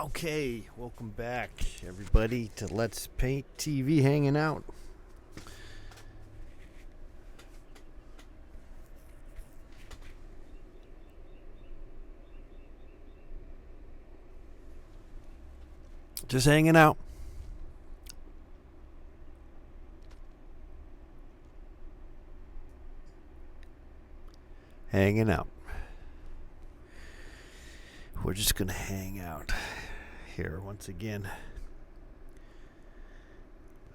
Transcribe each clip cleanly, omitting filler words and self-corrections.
Okay, welcome back, everybody, to Let's Paint TV hanging out. Just hanging out. Hanging out. We're just going to hang out here once again.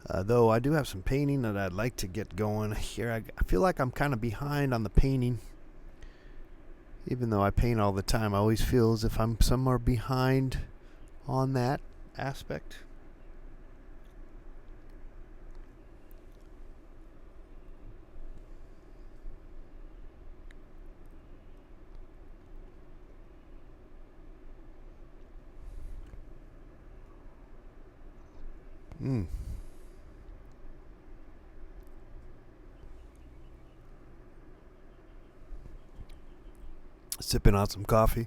Though I do have some painting that I'd like to get going here. I feel like I'm kind of behind on the painting. Even though I paint all the time, I always feel as if I'm somewhere behind on that aspect. Sipping on some coffee.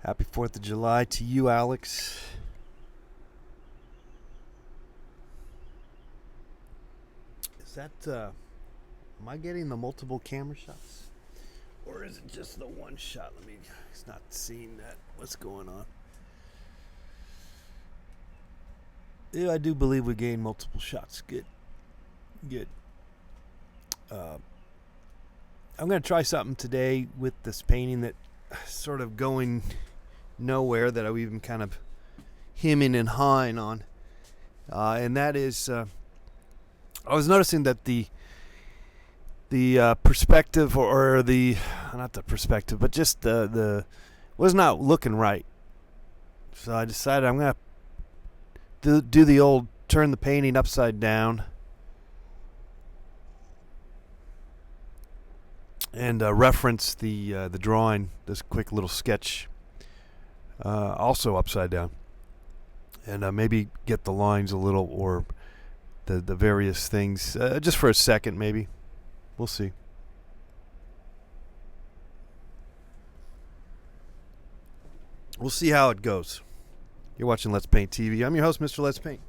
Happy 4th of July to you, Alex. Is that, am I getting the multiple camera shots? Or is it just the one shot? It's not seeing that. What's going on? Yeah, I do believe we gained multiple shots. Good. I'm going to try something today with this painting that sort of going nowhere, that I've even kind of hemming and hawing on. And that is, I was noticing that the perspective, or the, not the perspective, but just the was not looking right. So I decided I'm going to do the old turn the painting upside down and reference the drawing, this quick little sketch, also upside down, and maybe get the lines a little, or the various things, just for a second maybe. We'll see. We'll see how it goes. You're watching Let's Paint TV. I'm your host, Mr. Let's Paint.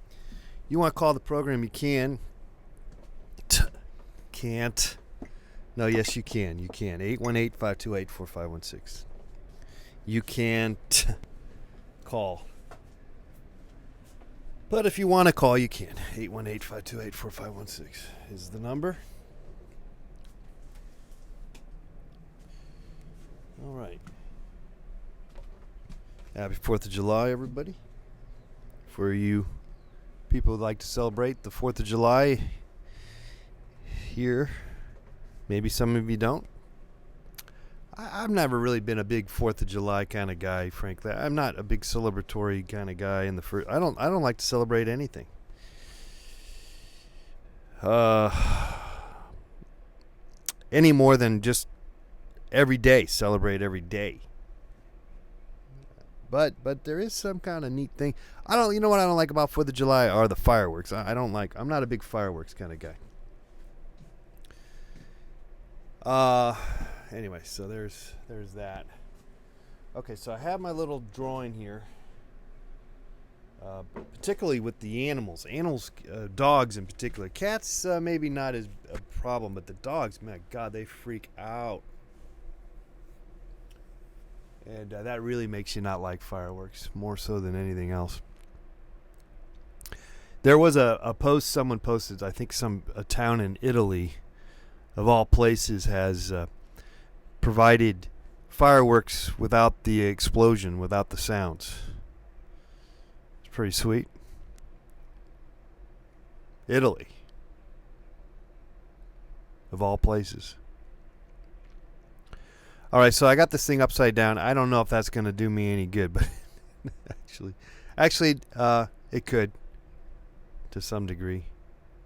You want to call the program, you can. Can't. No, yes, you can. You can. 818-528-4516. You can't call. But if you want to call, you can. 818-528-4516 is the number. All right. Happy 4th of July, everybody. For you people who like to celebrate the 4th of July here, maybe some of you don't. I've never really been a big 4th of July kind of guy, frankly. I'm not a big celebratory kind of guy in the first. I don't like to celebrate anything. Any more than just every day, celebrate every day. But there is some kind of neat thing. You know what I don't like about 4th of July are the fireworks. I'm not a big fireworks kind of guy. Anyway, so there's that. Okay, so I have my little drawing here. Particularly with the animals, dogs in particular. Cats maybe not as a problem, but the dogs, my God, they freak out. And that really makes you not like fireworks, more so than anything else. There was a post someone posted, I think a town in Italy, of all places, has provided fireworks without the explosion, without the sounds. It's pretty sweet. Italy, of all places. All right, so I got this thing upside down. I don't know if that's going to do me any good, but actually, it could, to some degree.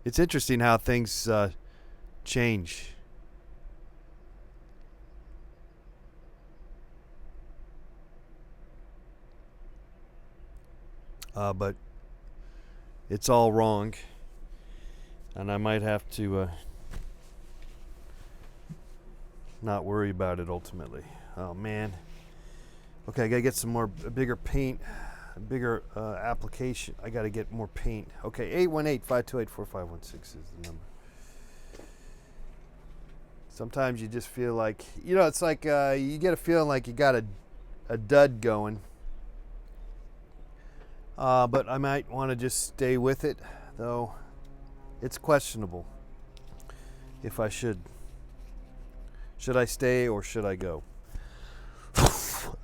It's interesting how things change. But it's all wrong, and I might have to not worry about it ultimately. Oh man, Okay, I gotta get some more, a bigger paint, a bigger application. I gotta get more paint. Okay, 818-528-4516 is the number. Sometimes you just feel like, you know, it's like you get a feeling like you got a dud going. But I might want to just stay with it, though it's questionable if I should. Should I stay or should I go?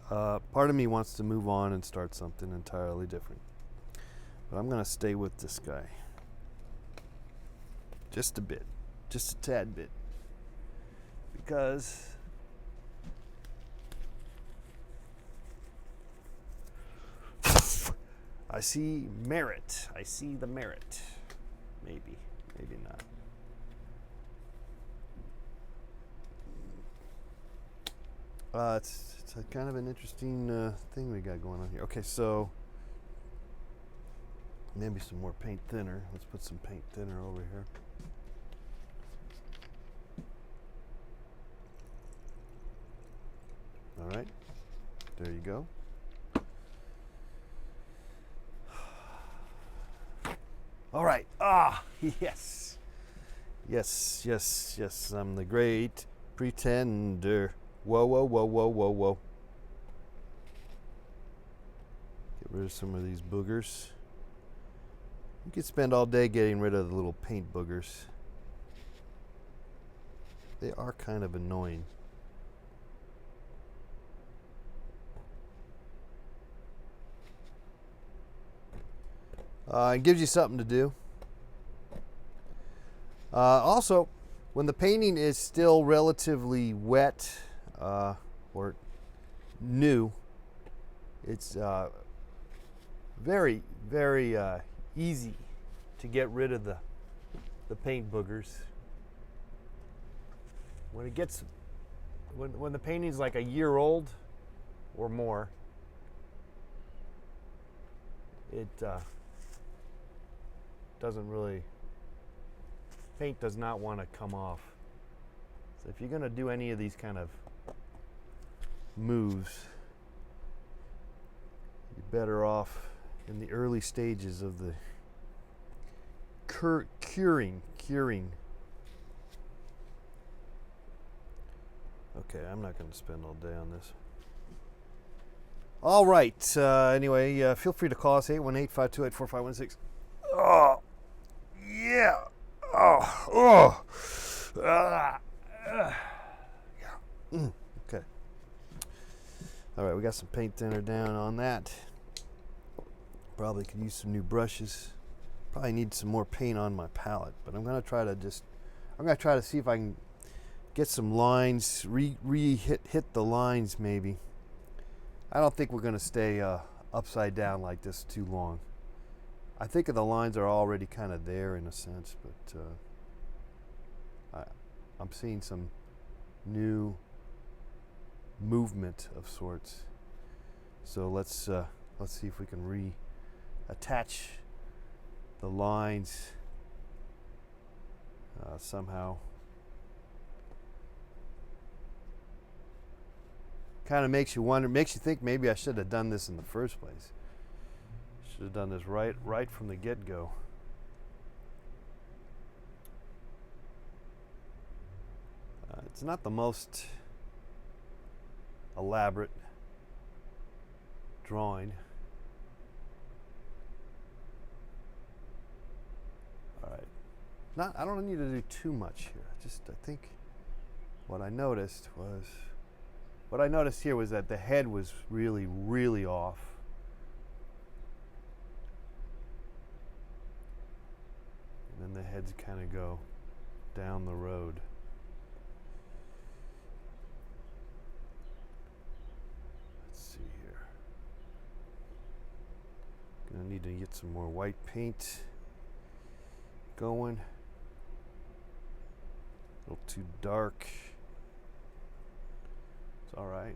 Part of me wants to move on and start something entirely different. But I'm going to stay with this guy. Just a bit. Just a tad bit. Because I see merit. I see the merit. Maybe. Maybe not. It's a kind of an interesting thing we got going on here. Okay, so maybe some more paint thinner. Let's put some paint thinner over here. All right, there you go. All right. Yes. Yes, yes, yes. I'm the great pretender. Whoa, whoa, whoa, whoa, whoa, whoa. Get rid of some of these boogers. You could spend all day getting rid of the little paint boogers. They are kind of annoying. It gives you something to do. Also, when the painting is still relatively wet or new, it's very, very easy to get rid of the paint boogers. When it gets, when the painting's like a year old or more, it doesn't really, paint does not want to come off. So if you're going to do any of these kind of moves, you're better off in the early stages of the curing. Okay, I'm not going to spend all day on this. All right. Anyway, feel free to call us 818-528-4516. Oh, yeah. Yeah. Okay. All right, we got some paint thinner down on that. Probably could use some new brushes. Probably need some more paint on my palette, but I'm gonna try to see if I can get some lines, hit the lines maybe. I don't think we're gonna stay upside down like this too long. I think the lines are already kind of there in a sense, but I'm seeing some new movement of sorts. So let's see if we can reattach the lines somehow. Kind of makes you wonder, makes you think maybe I should have done this in the first place. Should have done this right from the get-go. It's not the most elaborate drawing. All right. I don't need to do too much here. I think what I noticed here was that the head was really, really off. And then the heads kind of go down the road. Let's see here. Gonna need to get some more white paint going. A little too dark. It's all right.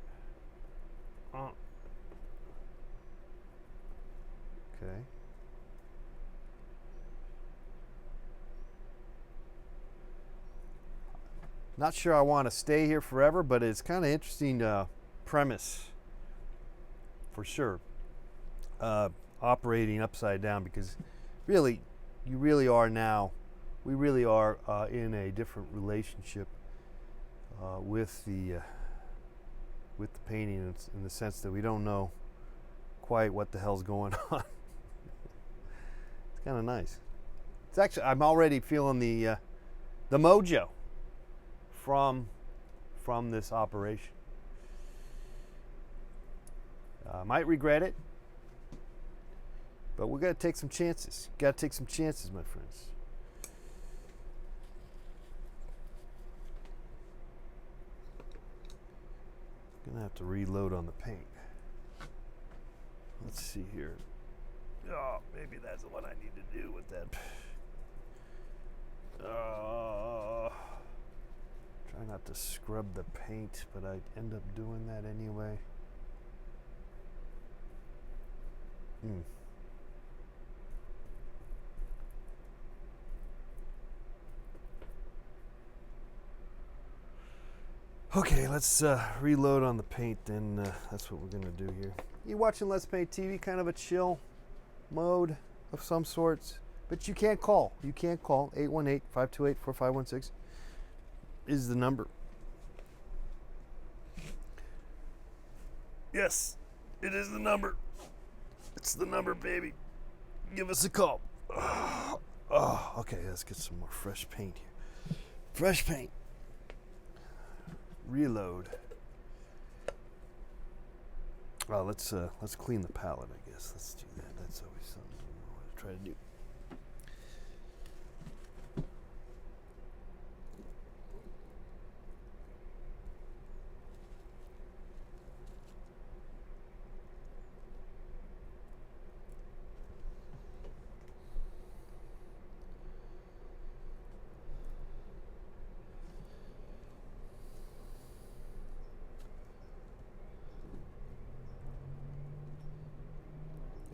Okay. Not sure I want to stay here forever, but it's kind of interesting premise. for sure operating upside down, because really, we really are in a different relationship with the painting, in the sense that we don't know quite what the hell's going on. It's kind of nice. It's actually, I'm already feeling the mojo from this operation. Might regret it, but we got to take some chances. Got to take some chances, my friends. Gonna have to reload on the paint. Let's see here. Oh, maybe that's what I need to do with that. Try not to scrub the paint, but I end up doing that anyway. Okay, let's reload on the paint then. That's what we're gonna do here. You watching Let's Paint TV, kind of a chill mode of some sorts, but you can't call. You can't call. 818-528-4516 is the number. Yes, it is the number. It's the number, baby. Give us a call. Oh, okay, let's get some more fresh paint here. Fresh paint. Reload. Let's clean the palette, I guess. Let's do that. That's always something I want to try to do.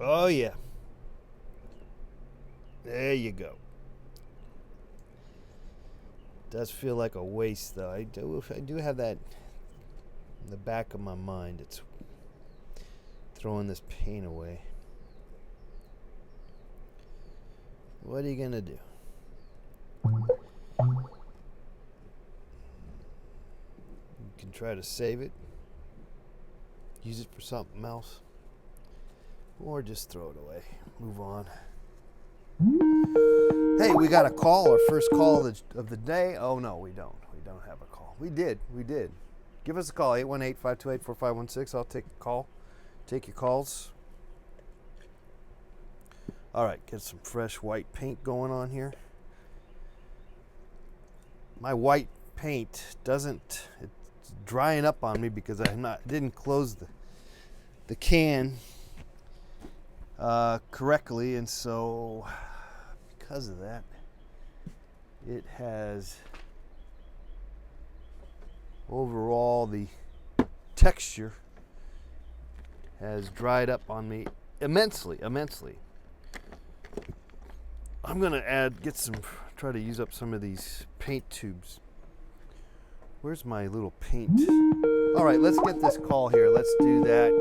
Oh yeah. There you go. Does feel like a waste though. I do have that in the back of my mind. It's throwing this paint away. What are you gonna do? You can try to save it, use it for something else, or just throw it away, move on. Hey, we got a call, our first call of the day. Oh no, we don't have a call. We did. Give us a call, 818-528-4516. I'll take a call, take your calls. All right, get some fresh white paint going on here. My white paint it's drying up on me because I didn't close the can correctly, and so because of that, it has overall, the texture has dried up on me immensely. I'm gonna try to use up some of these paint tubes. Where's my little paint? All right, let's get this call here. Let's do that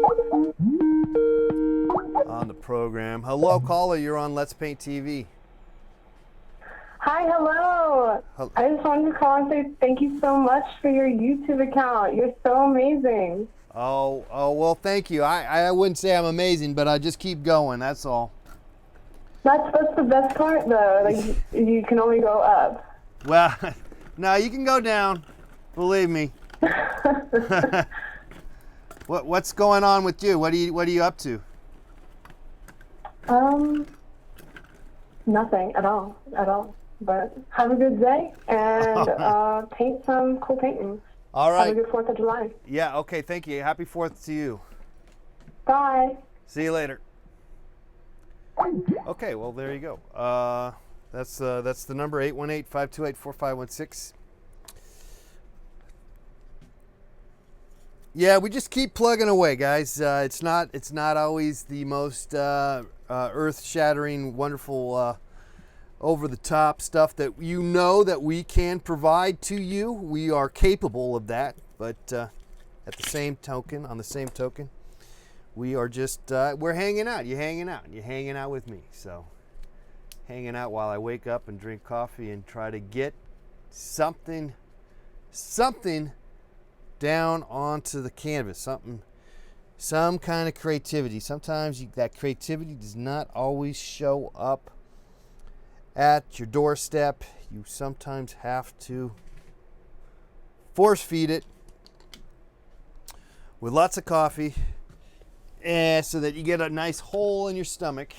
on the program. Hello, caller. You're on Let's Paint TV. Hi, hello. I just wanted to call and say thank you so much for your YouTube account. You're so amazing. Oh, well, thank you. I wouldn't say I'm amazing, but I just keep going. That's all. That's the best part, though. Like, you can only go up. Well, no, you can go down. Believe me. What's going on with you? What are you up to? Nothing at all. But have a good day and paint some cool paintings. All right. Have a good 4th of July. Yeah. Okay. Thank you. Happy 4th to you. Bye. See you later. Okay. Well, there you go. That's the number, 818-528-4516. Yeah, we just keep plugging away, guys. It's not always the most earth-shattering, wonderful, over-the-top stuff that that we can provide to you. We are capable of that, but on the same token, we are just, we're hanging out. You're hanging out. You're hanging out with me. So, hanging out while I wake up and drink coffee and try to get something down onto the canvas. Some kind of creativity. Sometimes that creativity does not always show up at your doorstep. You sometimes have to force feed it with lots of coffee, so that you get a nice hole in your stomach.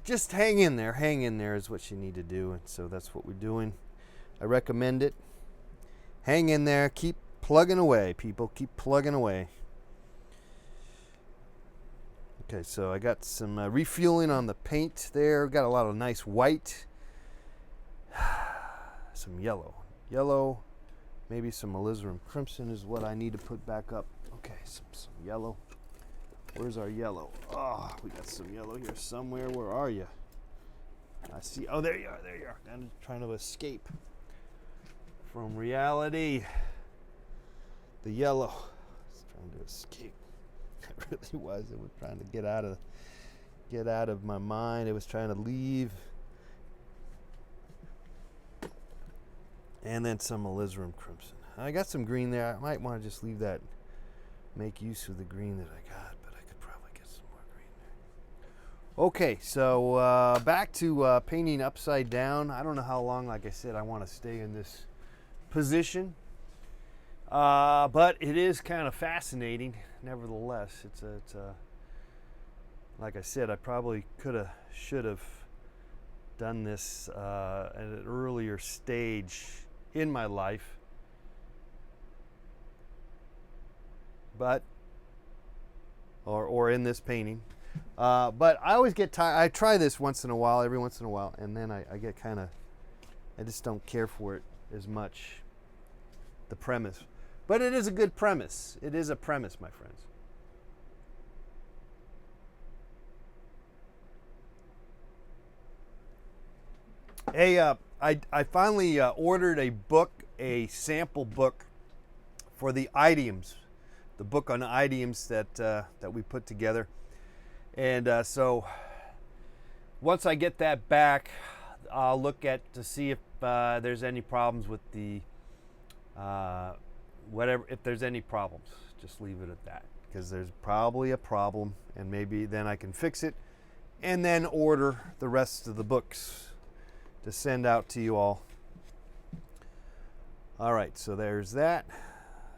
Just hang in there. Hang in there is what you need to do, and so that's what we're doing. I recommend it. Hang in there. Keep plugging away, people. Keep plugging away. Okay, so I got some refueling on the paint there. Got a lot of nice white. Some yellow. Maybe some alizarin crimson is what I need to put back up. Okay, some yellow. Where's our yellow? Oh, we got some yellow here somewhere. Where are you? I see. Oh, there you are. I'm trying to escape from reality. The yellow. I was trying to escape. It really was. It was trying to get out of my mind. It was trying to leave. And then some alizarin crimson. I got some green there. I might want to just leave that, make use of the green that I got, but I could probably get some more green there. Okay, so back to painting upside down. I don't know how long, like I said, I want to stay in this position. But it is kind of fascinating, nevertheless. It's like I said, I probably should have done this at an earlier stage in my life, but or in this painting. But I always get tired. I try this every once in a while, and then I get I just don't care for it as much. The premise. But it is a good premise. It is a premise, my friends. Hey, I finally ordered a sample book for the idioms, the book on idioms that we put together. And so once I get that back, I'll look to see if there's any problems with the whatever. If there's any problems, just leave it at that, because there's probably a problem, and maybe then I can fix it and then order the rest of the books to send out to you all. All right, so there's that.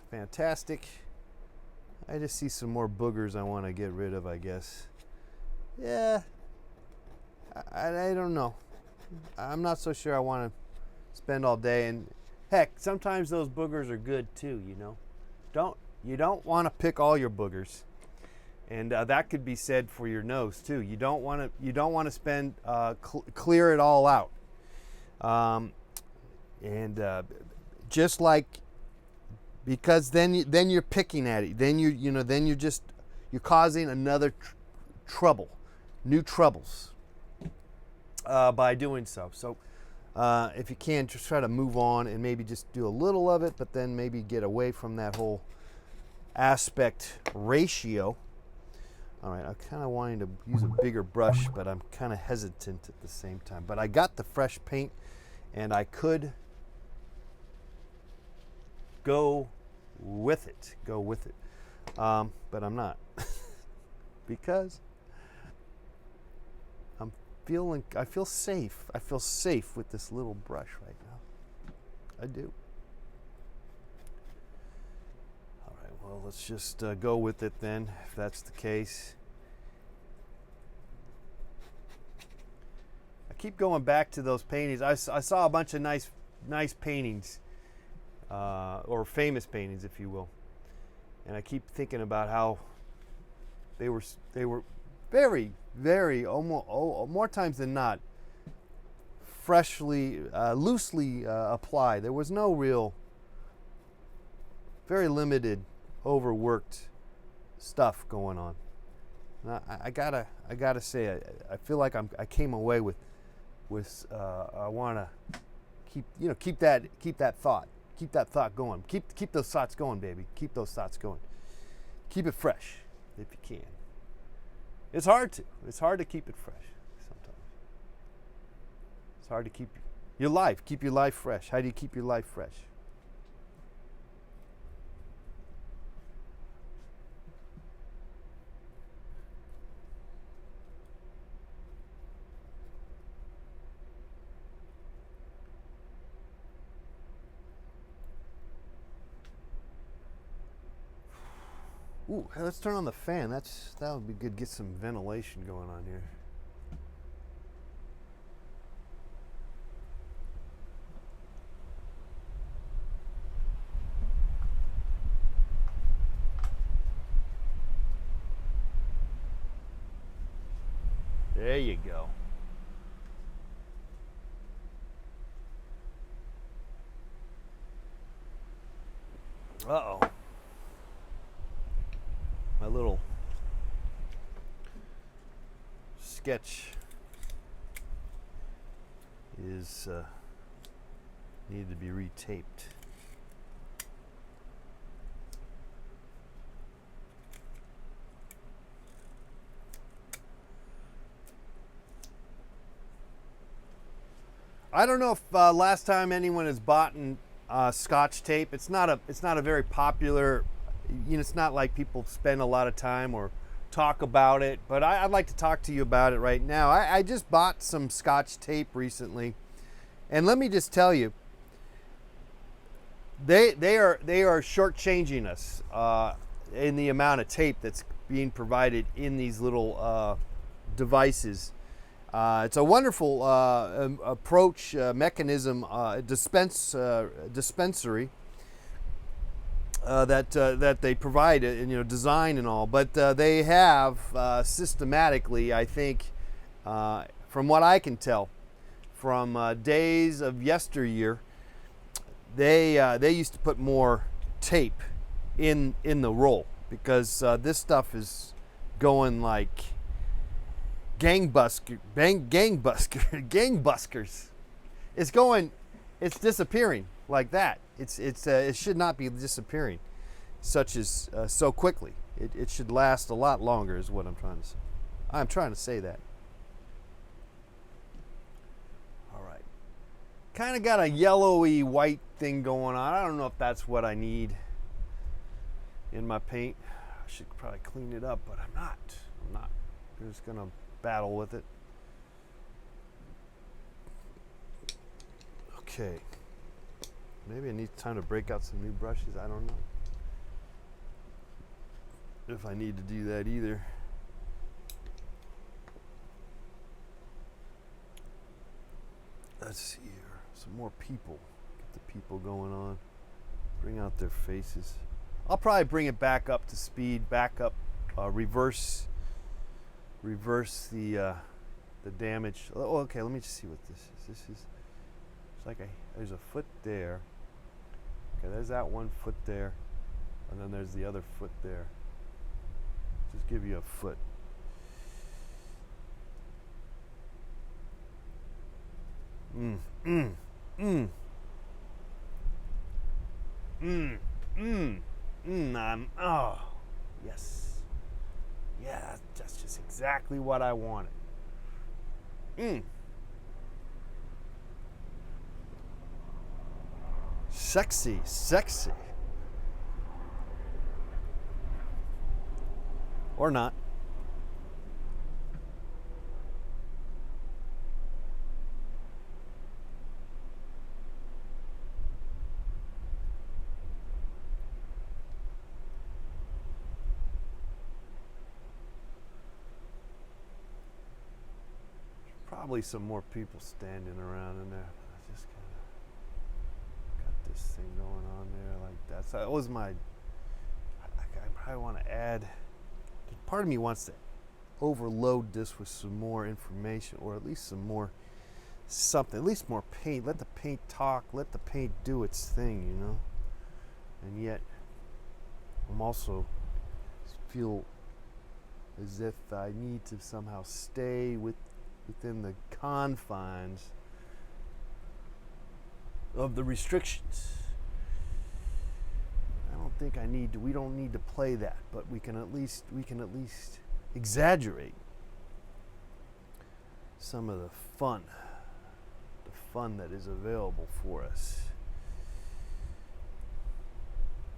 Fantastic. I just see some more boogers I want to get rid of, I guess. Yeah, I don't know. I'm not so sure I want to spend all day, and heck, sometimes those boogers are good too, you know. You don't want to pick all your boogers, and that could be said for your nose too. You don't want to spend clear it all out, just like, because then you're picking at it. Then you're causing another new troubles by doing so. So. If you can, just try to move on and maybe just do a little of it, but then maybe get away from that whole aspect ratio. All right, I'm kind of wanting to use a bigger brush, but I'm kind of hesitant at the same time. But I got the fresh paint, and I could go with it. But I'm not, because I feel safe. I feel safe with this little brush right now. I do. All right, well, let's just go with it then, if that's the case. I keep going back to those paintings. I saw a bunch of nice paintings, or famous paintings, if you will. And I keep thinking about how they were very, very, almost more times than not, loosely applied. There was no real, very limited, overworked stuff going on. And I gotta say, I feel like I came away with I want to keep that thought. Keep that thought going. Keep those thoughts going, baby. Keep those thoughts going. Keep it fresh if you can. It's hard to. It's hard to keep it fresh sometimes. It's hard to keep your life fresh. How do you keep your life fresh? Ooh, hey, let's turn on the fan. That would be good. Get some ventilation going on here. There you go. Uh-oh. My little sketch is needed to be retaped. I don't know if last time anyone has bought Scotch tape. It's not a very popular. It's not like people spend a lot of time or talk about it, but I'd like to talk to you about it right now. I just bought some Scotch tape recently, and let me just tell you, they are shortchanging us in the amount of tape that's being provided in these little devices. It's a wonderful approach mechanism, dispensary. That they provide, design and all, but they have systematically, I think, from what I can tell, from days of yesteryear, they used to put more tape in the roll because this stuff is going like gangbusters. It's disappearing like that. It should not be disappearing so quickly. It should last a lot longer is what I'm trying to say. I'm trying to say that. All right. Kind of got a yellowy white thing going on. I don't know if that's what I need in my paint. I should probably clean it up, but I'm not. I'm just going to battle with it. Okay. Maybe I need time to break out some new brushes. I don't know if I need to do that either. Let's see here. Some more people. Get the people going on. Bring out their faces. I'll probably bring it back up to speed. Back up. Reverse the damage. Oh, okay. Let me just see what this is. This is. It's like there's a foot there. Okay, there's that one foot there, and then there's the other foot there. Just give you a foot. Oh, yes. Yeah, that's just exactly what I wanted. Sexy. Or not. Probably some more people standing around in there. I just kind of got this thing going on there like that. So that was my. I probably want to add. Part of me wants to overload this with some more information, or at least some more something, at least more paint. Let the paint talk. Let the paint do its thing, And yet, I'm also feel as if I need to somehow stay within the confines of the restrictions. don't think we don't need to play that, but we can at least exaggerate some of the fun that is available for us.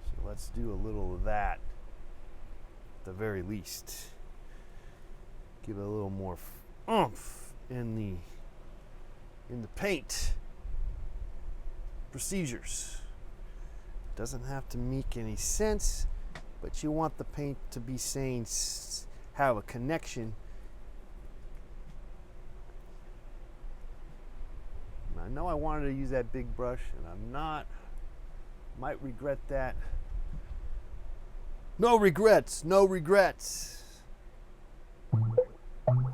So let's do a little of that at the very least. Give it a little more oomph in the paint procedures. Doesn't have to make any sense, but you want the paint to be have a connection. I know I wanted to use that big brush, and I'm not. Might regret that. No regrets, no regrets. Yeah,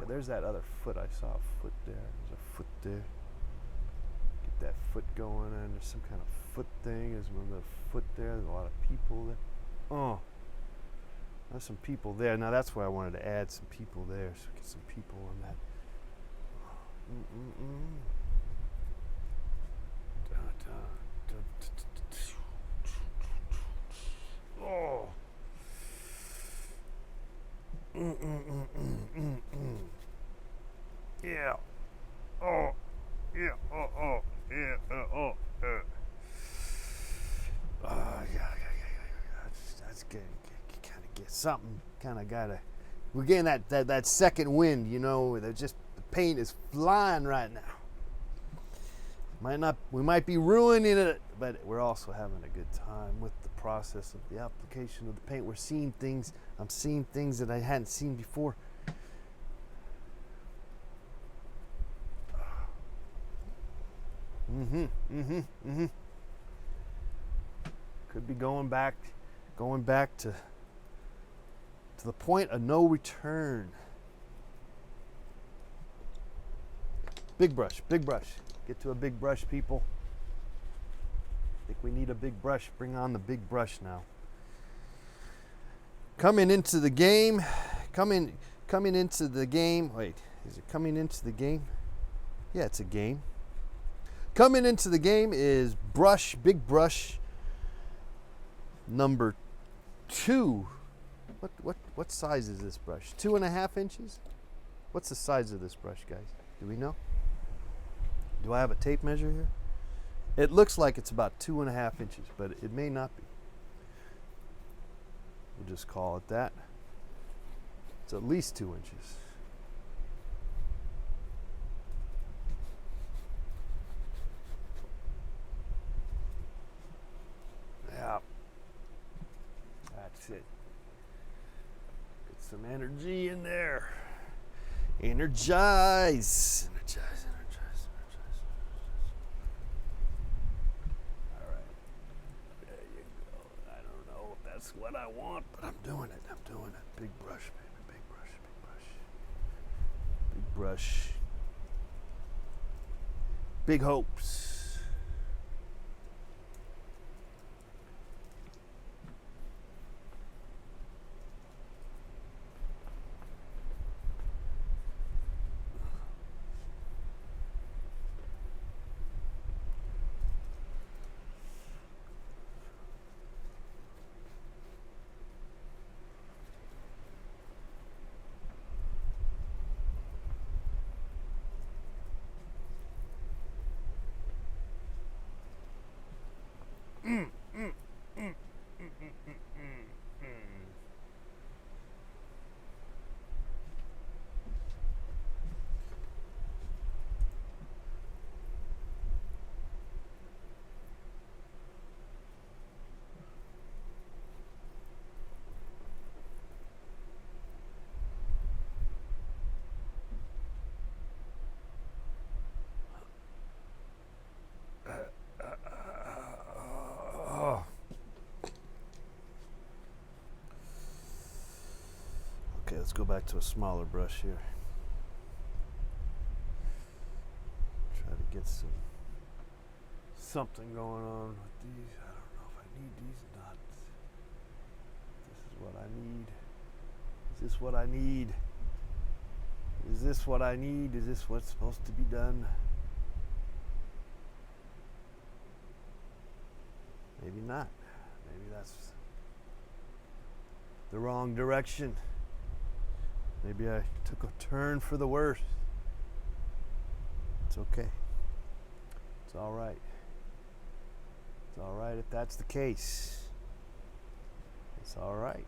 there's that other foot. I saw a foot there. There's a foot there. Get that foot going, and there's some kind of foot thing. There's another foot there. There's a lot of people there. Oh, there's some people there. Now that's why I wanted to add some people there, so get some people on that. Oh. Yeah. Oh. Yeah. Oh. Yeah. Oh. Yeah. That's good. Kind of get something. Kind of gotta. We're getting that second wind. You know, the paint is flying right now. We might be ruining it, but we're also having a good time with the process of the application of the paint. We're seeing things. I'm seeing things that I hadn't seen before. Could be going back to the point of no return. Big brush. Get to a big brush, people. I think we need a big brush. Bring on the big brush now. Coming into the game. Wait, is it coming into the game? Yeah, it's a game. Coming into the game is big brush number 2. What size is this brush? 2.5 inches? What's the size of this brush, guys? Do we know? Do I have a tape measure here? It looks like it's about 2.5 inches, but it may not be. We'll just call it that. It's at least 2 inches. Yeah. That's it. Get some energy in there. Energize. What I want, but I'm doing it. Big brush, baby. Big brush. Big hopes. Okay, let's go back to a smaller brush here. Try to get something going on with these. I don't know if I need these or not. This is what I need. Is this what I need? Is this what I need? Is this what's supposed to be done? Maybe not. Maybe that's the wrong direction. Maybe I took a turn for the worse. It's okay. It's all right. It's all right if that's the case. It's all right.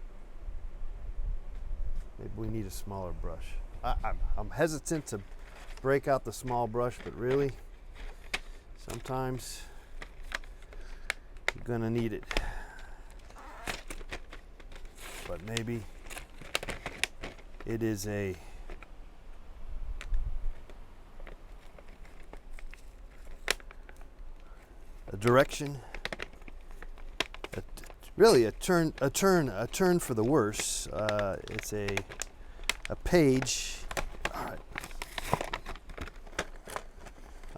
Maybe we need a smaller brush. I'm hesitant to break out the small brush, but really, sometimes you're gonna need it. But maybe it is a direction, really a turn for the worse. It's a page. All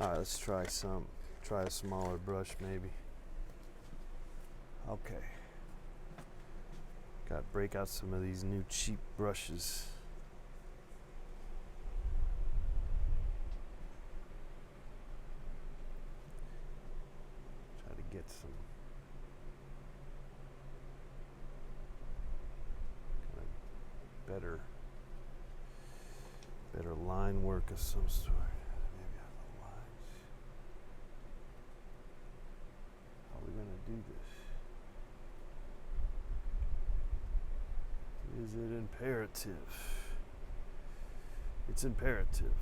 right, let's try a smaller brush maybe. Okay, got to break out some of these new cheap brushes. Get some kind of better line work of some sort. Maybe on the lines. How are we going to do this? Is it imperative? It's imperative.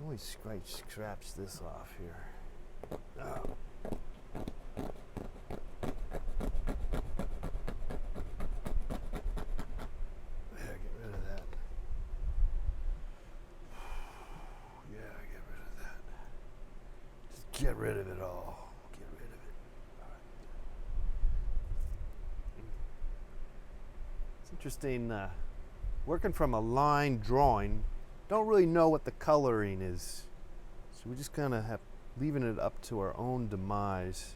Let me scratch this off here. Oh. Yeah, get rid of that. Yeah, get rid of that. Just get rid of it all. Get rid of it. All right. It's interesting, working from a line drawing, don't really know what the coloring is. So we just kind of have leaving it up to our own demise.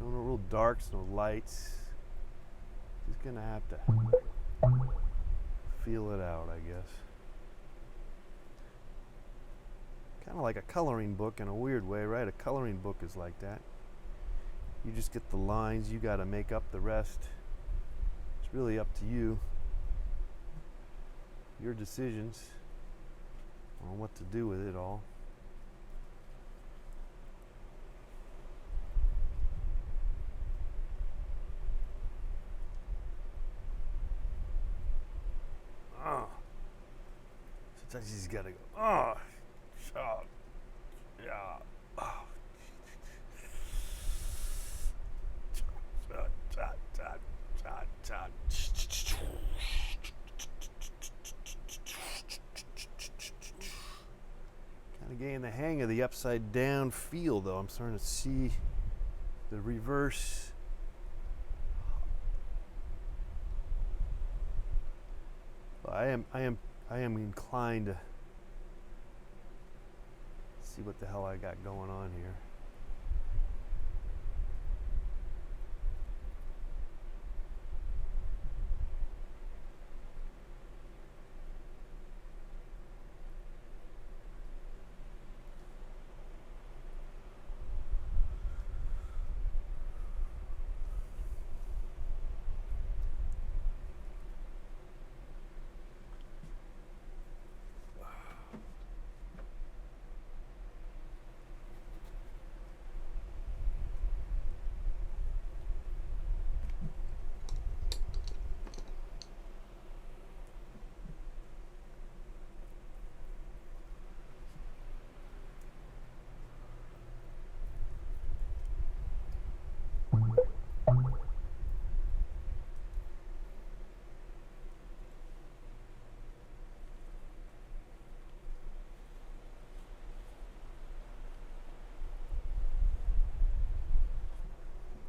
No real darks, no lights. Just gonna have to feel it out, I guess. Kind of like a coloring book in a weird way, right? A coloring book is like that. You just get the lines, you gotta make up the rest. It's really up to you. Your decisions on what to do with it all. Sometimes you just gotta go, yeah. Kind of getting the hang of the upside down feel, though. I'm starting to see the reverse. I am inclined to see what the hell I got going on here.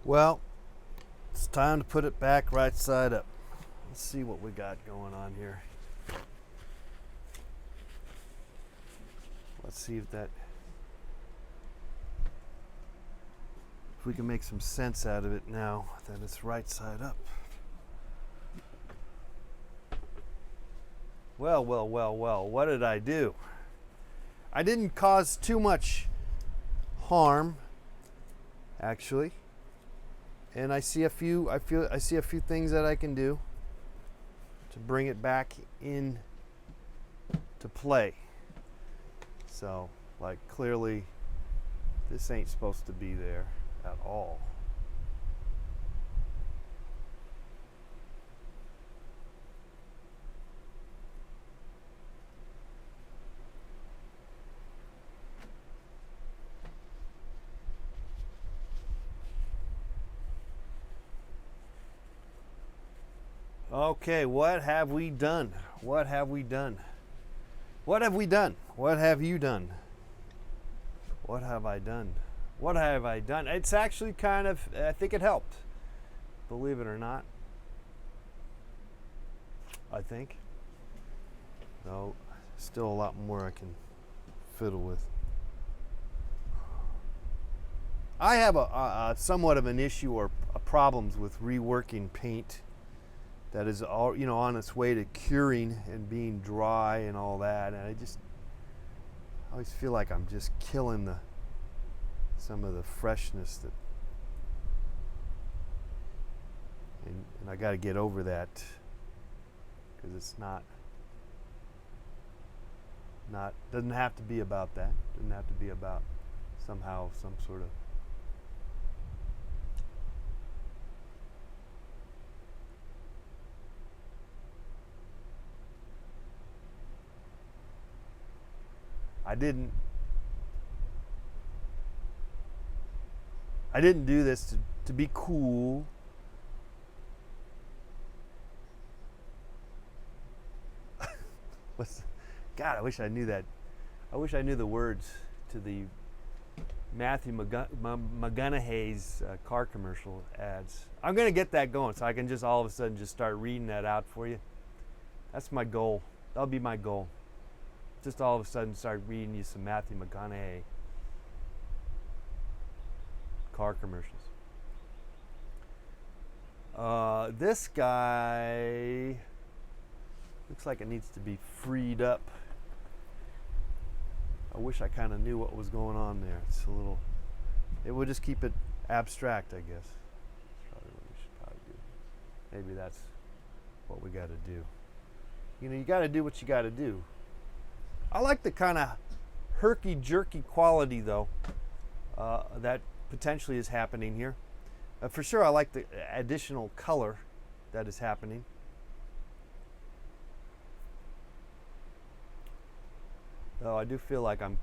Well, it's time to put it back right side up. Let's see what we got going on here. Let's see if we can make some sense out of it now that it's right side up. Well, what did I do? I didn't cause too much harm, actually. And I see a few things that I can do to bring it back in to play. So, like, clearly this ain't supposed to be there at all. Okay, what have we done? What have we done? What have we done? What have you done? What have I done? What have I done? It's actually kind of, I think it helped. Believe it or not. I think. No, still a lot more I can fiddle with. I have a somewhat of an issue or problems with reworking paint that is all, on its way to curing and being dry and all that, and I always feel like I'm just killing some of the freshness that, and I got to get over that, because it's doesn't have to be about that. Doesn't have to be about somehow some sort of I didn't do this to be cool. God, I wish I knew that. I wish I knew the words to the Matthew McConaughey's car commercial ads. I'm going to get that going so I can just all of a sudden just start reading that out for you. That's my goal. That'll be my goal. Just all of a sudden start reading you some Matthew McConaughey car commercials. This guy looks like it needs to be freed up. I wish I kind of knew what was going on there. It's a little, it would just keep it abstract, I guess. That's probably what we should probably do. Maybe that's what we got to do. You got to do what you got to do. I like the kind of herky-jerky quality, though, that potentially is happening here. For sure, I like the additional color that is happening. Though I do feel like I'm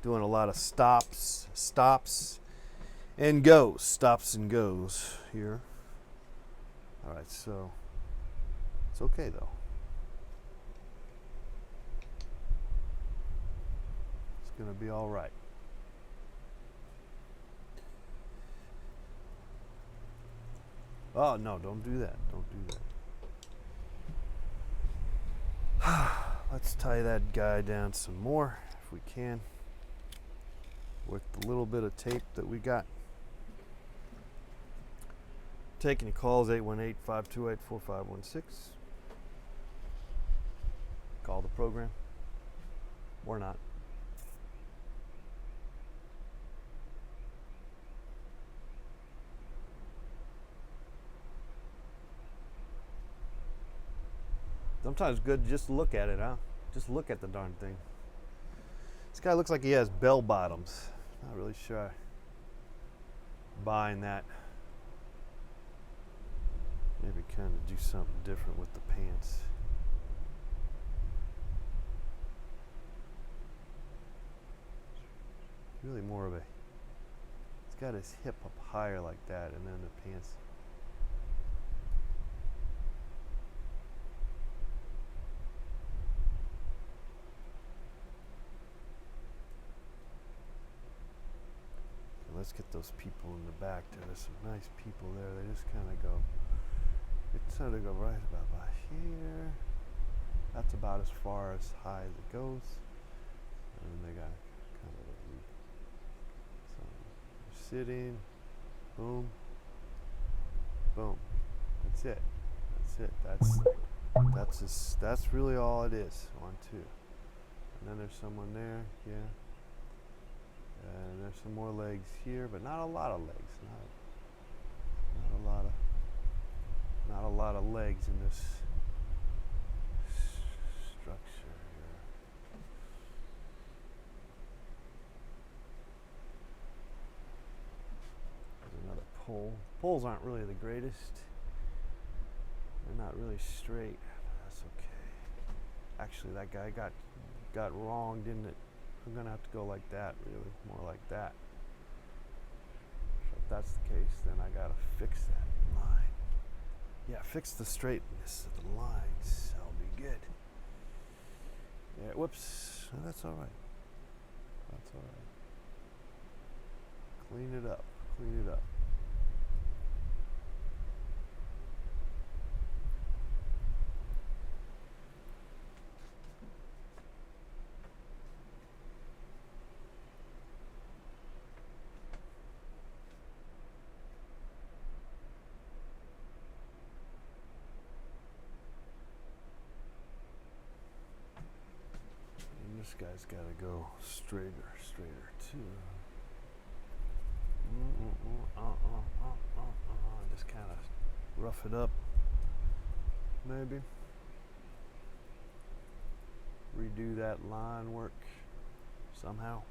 doing a lot of stops and goes here. All right, so it's okay though. It's gonna be all right. Oh no, don't do that. Don't do that. Let's tie that guy down some more if we can with the little bit of tape that we got. Taking your calls, 818-528-4516. Call the program or not. Sometimes good just to look at it, huh? Just look at the darn thing. This guy looks like he has bell bottoms. Not really sure buying that. Maybe kind of do something different with the pants. Really more of a, he's got his hip up higher like that, and then the pants. Let's get those people in the back there. There's some nice people there. They just kind of go, it's kind of go right about by here. That's about as far as high as it goes. And then they got kind of so sitting, boom, boom. That's it. That's it. That's really all it is. 1, 2. And then there's someone there, yeah. There's some more legs here, but not a lot of legs. Not a lot of legs in this structure here. There's another pole. Poles aren't really the greatest. They're not really straight. That's okay. Actually, that guy got wrong, didn't it? I'm gonna have to go like that, really, more like that. So if that's the case, then I gotta fix that line. Yeah, fix the straightness of the lines. That'll be good. Yeah, whoops. No, that's all right. That's all right. Clean it up. Clean it up. This guy's got to go straighter too. Just kind of rough it up, maybe. Redo that line work somehow.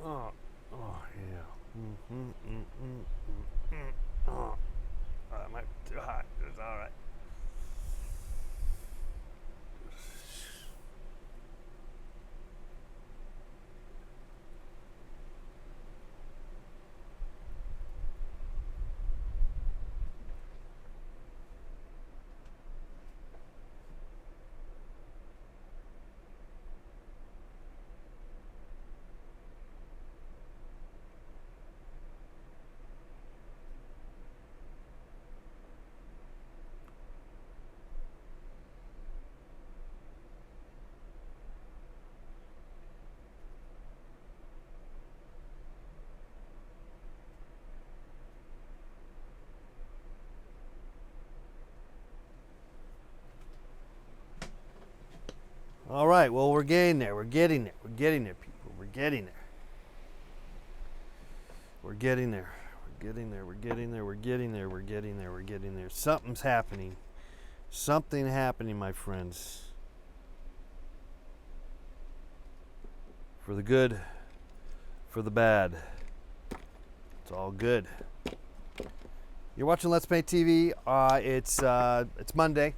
Oh, yeah. Oh, that might be too hot. It's all right. All right, well, we're getting there. We're getting there. We're getting there, people. We're getting there. We're getting there. We're getting there. We're getting there. We're getting there. We're getting there. We're getting there. Something's happening. Something happening, my friends. For the good, for the bad. It's all good. You're watching Let's Paint TV. It's Monday,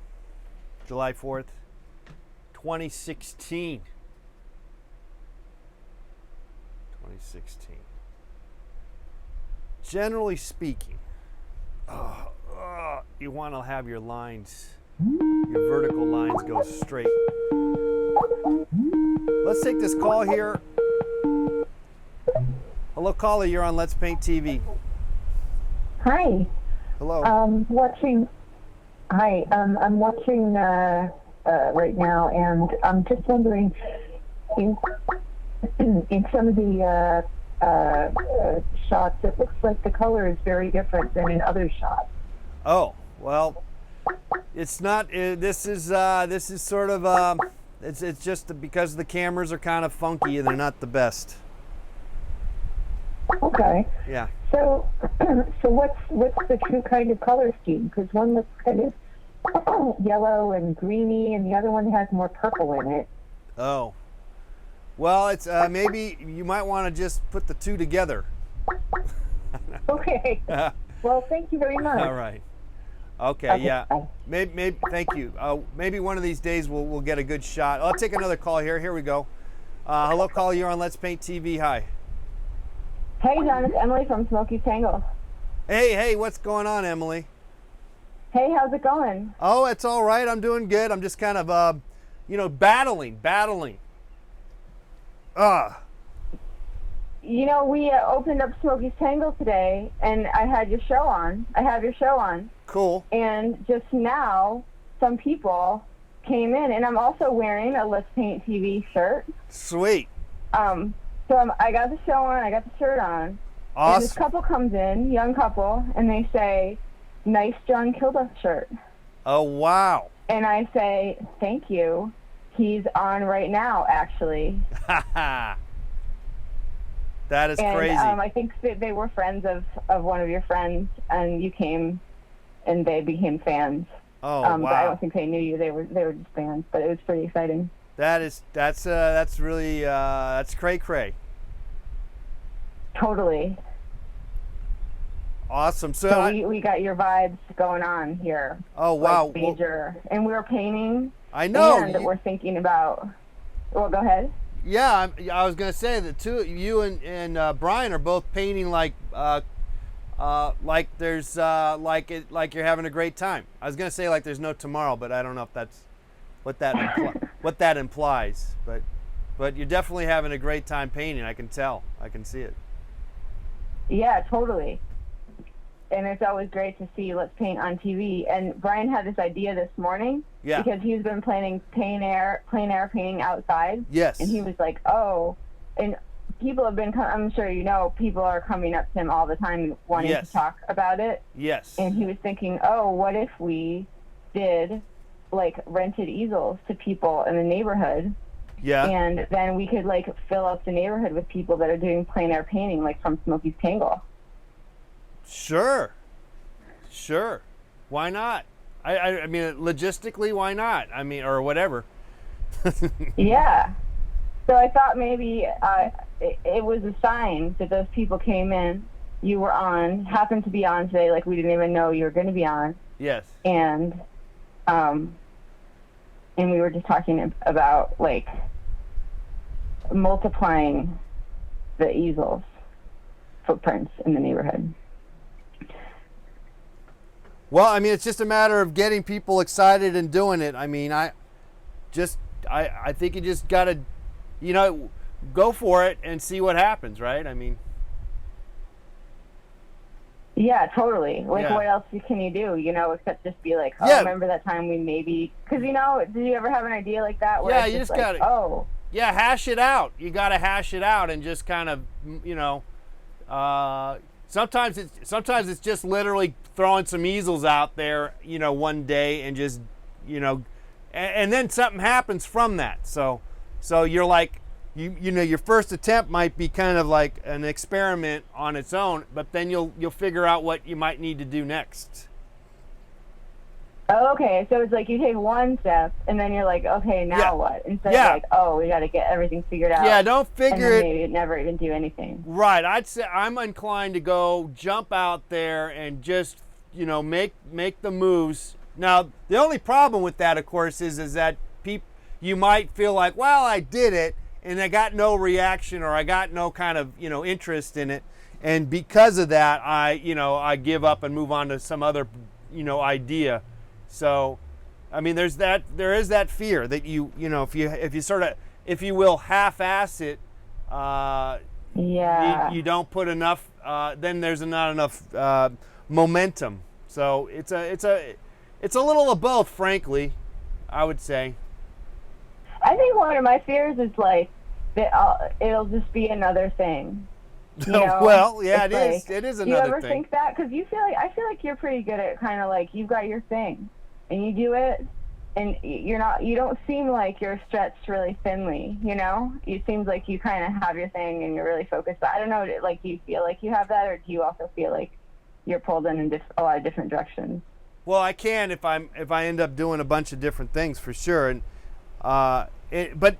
July 4th. 2016. Generally speaking, you want to have your lines, your vertical lines go straight. Let's take this call here. Hello, caller. You're on Let's Paint TV. Hi. Hello. I'm watching right now, and I'm just wondering, in some of the shots, it looks like the color is very different than in other shots. Oh, well, it's not. This is sort of. It's just because the cameras are kind of funky and they're not the best. Okay. Yeah. So what's the true kind of color scheme? Because one looks kind of yellow and greeny, and the other one has more purple in it. Oh, well, it's maybe you might want to just put the two together. Okay. Well, thank you very much. All right. Okay. Yeah. Bye. Maybe. Thank you. Maybe one of these days we'll get a good shot. I'll take another call here. Here we go. Hello, caller. You're on Let's Paint TV. Hi. Hey, John. It's Emily from Smoky Tangle. Hey. What's going on, Emily? Hey, how's it going? Oh, it's all right. I'm doing good. I'm just kind of, battling. You know, we opened up Smoky's Tangle today, and I had your show on. I have your show on. Cool. And just now, some people came in, and I'm also wearing a Let's Paint TV shirt. Sweet. So I got the show on. I got the shirt on. And this Awesome. couple comes in, young couple, and they say, "Nice John Kilduff shirt." Oh, wow. And I say, "Thank you. He's on right now, actually." That is And crazy. I think that they were friends of one of your friends, and you came, and they became fans. Oh, But I wow. don't think they knew you. They were just fans, but it was pretty exciting. That's really that's cray cray. Totally. Awesome. So, So we got your vibes going on here. oh wow. Like major. And we were painting. I know. And we're thinking about. Well, go ahead. Yeah, I was gonna say that too. You and Brian are both painting like there's like you're having a great time. I was gonna say like there's no tomorrow, but I don't know if that's what what that implies. But you're definitely having a great time painting. I can tell. I can see it. Yeah, totally. And it's always great to see Let's Paint on TV. And Brian had this idea this morning Yeah. because he's been planning plein air painting outside. Yes. And he was like, "Oh," and people have been. I'm sure you know, people are coming up to him all the time wanting Yes. to talk about it. Yes. And he was thinking, "Oh, what if we did like rented easels to people in the neighborhood?" Yeah. And then we could like fill up the neighborhood with people that are doing plein air painting, like from Smokey's Tangle. Sure. Why not? I mean, logistically, why not? I mean, or whatever. Yeah. So I thought maybe it was a sign that those people came in, you were on, happened to be on today, like we didn't even know you were going to be on, Yes. and we were just talking about like multiplying the easels footprints in the neighborhood. Well, I mean, it's just a matter of getting people excited and doing it. I mean, I think you just got to, go for it and see what happens, right? I mean. Yeah, totally. Like, Yeah. what else can you do, except just be like, oh, Yeah. remember that time we maybe, because, did you ever have an idea like that? Where Yeah, it's you just just like, gotta- oh, Yeah, hash it out. You got to hash it out and just kind of, sometimes it's just literally throwing some easels out there, one day and just, and then something happens from that. So you're like, your first attempt might be kind of like an experiment on its own, but then you'll figure out what you might need to do next. oh, okay. So it's like you take one step and then you're like, okay, now Yeah. what? Instead Yeah. of like, oh, we got to get everything figured out. Yeah, don't and figure then it. maybe never even do anything. Right. I'd say I'm inclined to go jump out there and just, make the moves. Now, the only problem with that, of course, is that you might feel like, well, I did it and I got no reaction or I got no kind of, interest in it. And because of that, I give up and move on to some other, idea. So, I mean, there is that fear that if you sort of, if you will, half-ass it, Yeah. you don't put enough, then there's not enough momentum. So it's a little of both, frankly, I would say. I think one of my fears is like that it'll just be another thing. Well, yeah, It's it is. like, It is do you another ever thing. think that? Because I feel like you're pretty good at kind of like you've got your thing, and you do it, and you don't seem like you're stretched really thinly. It seems like you kind of have your thing and you're really focused. But I don't know, like, do you feel like you have that, or do you also feel like you're pulled in a lot of different directions? Well, I can if I end up doing a bunch of different things for sure, and but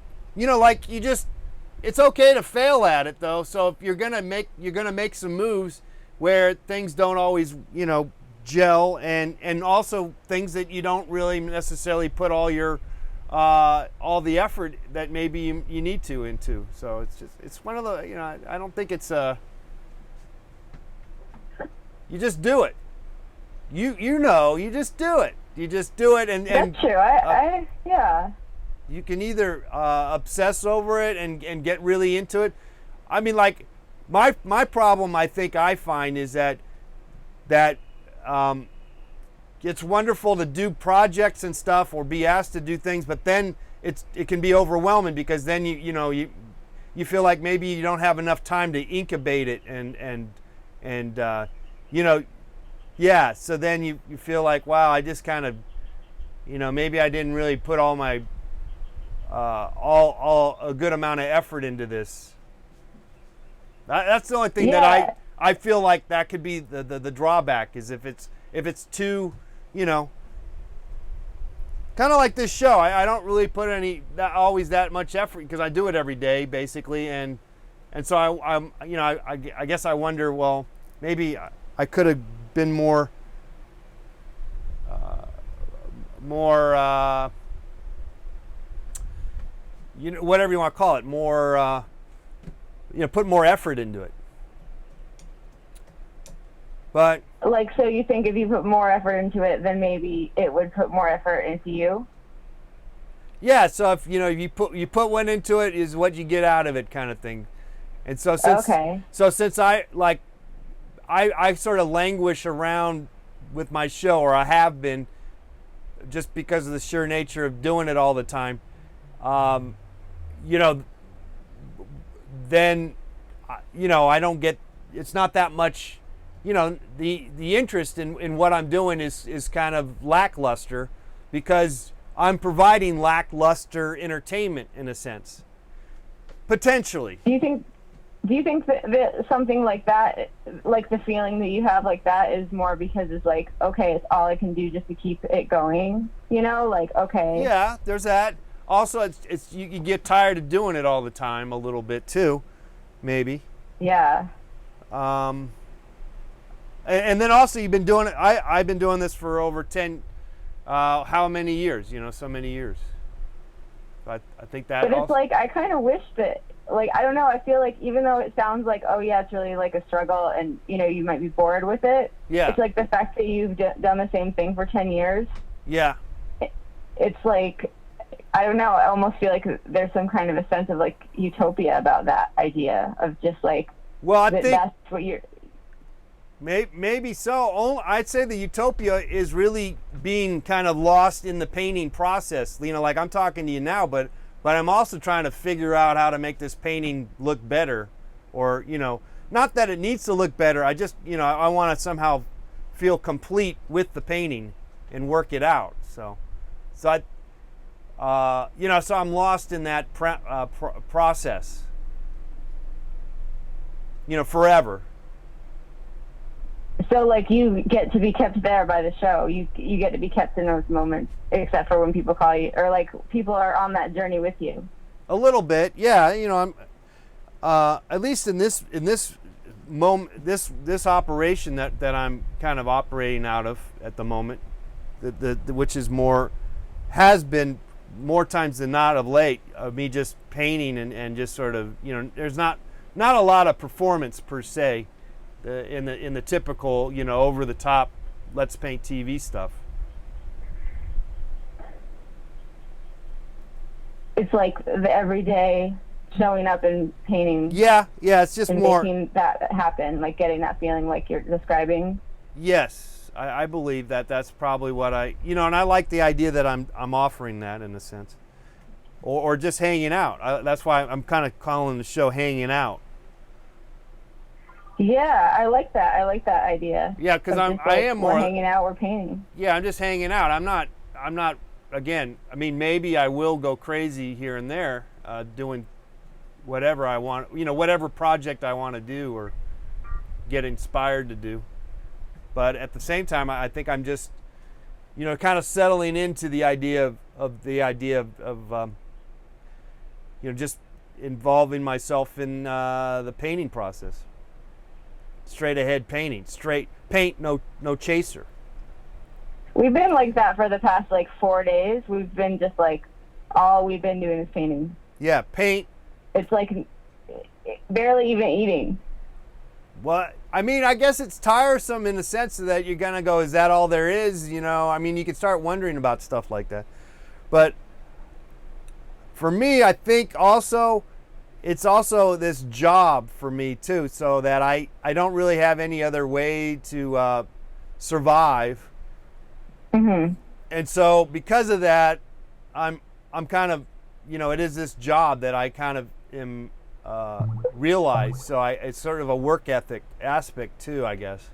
it's okay to fail at it though. So if you're gonna make some moves where things don't always gel, and also things that you don't really necessarily put all the effort that maybe you need to into. So it's one of the I don't think it's you just do it. You just do it. You just do it, and That's true. Yeah. you can either obsess over it and get really into it. I mean, like my problem, I think I find is that it's wonderful to do projects and stuff or be asked to do things, but then it can be overwhelming because then you feel like maybe you don't have enough time to incubate it and and you know, yeah. So then you feel like, wow, I just kind of, you know, maybe I didn't really put all my all a good amount of effort into this. That's the only thing that Yeah. I feel like that could be the drawback, is if it's too, you know, kind of like this show. I don't really put always that much effort, because I do it every day basically, and so I'm you know, I guess I wonder, well, maybe I could have been more you know, whatever you want to call it, more you know, put more effort into it. But Like, so you think if you put more effort into it, then maybe it would put more effort into you? yeah, so if you know, if you put one into it, is what you get out of it, kind of thing. And so Okay. since I sort of languish around with my show, or I have been, just because of the sheer nature of doing it all the time, you know, then you know, I don't get, it's not that much, you know, the interest in what I'm doing is kind of lackluster, because I'm providing lackluster entertainment in a sense, potentially. Do you think that something like that, like the feeling that you have like that, is more because it's like, okay, it's all I can do just to keep it going, you know, like, okay. Yeah, there's that. Also, it's you get tired of doing it all the time a little bit too, maybe. Yeah. And then also, you've been doing it. I've been doing this for over 10. How many years? You know, so many years. I think that. But it's also, like, I kind of wish that, like, I don't know, I feel like even though it sounds like, oh yeah, it's really like a struggle, and you know, you might be bored with it. Yeah. It's like the fact that you've done the same thing for 10 years. Yeah. It's like, I don't know, I almost feel like there's some kind of a sense of like utopia about that idea of just like, Well, I think that's what you're. maybe so. I'd say the utopia is really being kind of lost in the painting process. You know, like I'm talking to you now, but I'm also trying to figure out how to make this painting look better, or, you know, not that it needs to look better. I just, you know, I want to somehow feel complete with the painting and work it out. So you know, so I'm lost in that process, you know, forever. So like you get to be kept there by the show. You get to be kept in those moments, except for when people call you, or like people are on that journey with you. A little bit, yeah. You know, I'm at least in this moment, this operation that I'm kind of operating out of at the moment, which is has been more times than not of late, of me just painting and just sort of, you know, there's not a lot of performance per se, in the typical, you know, over the top let's paint TV stuff. It's like the everyday showing up and painting. Yeah, it's just and more making that happen, like getting that feeling like you're describing. Yes, I believe that's probably what you know, and I like the idea that I'm offering that in a sense, or just hanging out. That's why I'm kind of calling the show "Hanging Out." Yeah, I like that. I like that idea. Yeah, because Of just, I like, am more. We're hanging out. We're painting. Yeah, I'm just hanging out. I'm not. Again, I mean, maybe I will go crazy here and there, doing whatever I want. You know, whatever project I want to do or get inspired to do. But at the same time, I think I'm just, you know, kind of settling into the idea of you know, just involving myself in the painting process. Straight ahead painting, straight paint, no chaser. We've been like that for the past like 4 days. We've been just like, all we've been doing is painting. Yeah, paint. It's like barely even eating. Well, I mean, I guess it's tiresome in the sense that you're gonna go, is that all there is? You know, I mean, you can start wondering about stuff like that. But for me, I think also, it's also this job for me too, so that I don't really have any other way to survive. Mm-hmm. And so because of that, I'm kind of, you know, it is this job that I kind of am realize. So it's sort of a work ethic aspect too, I guess.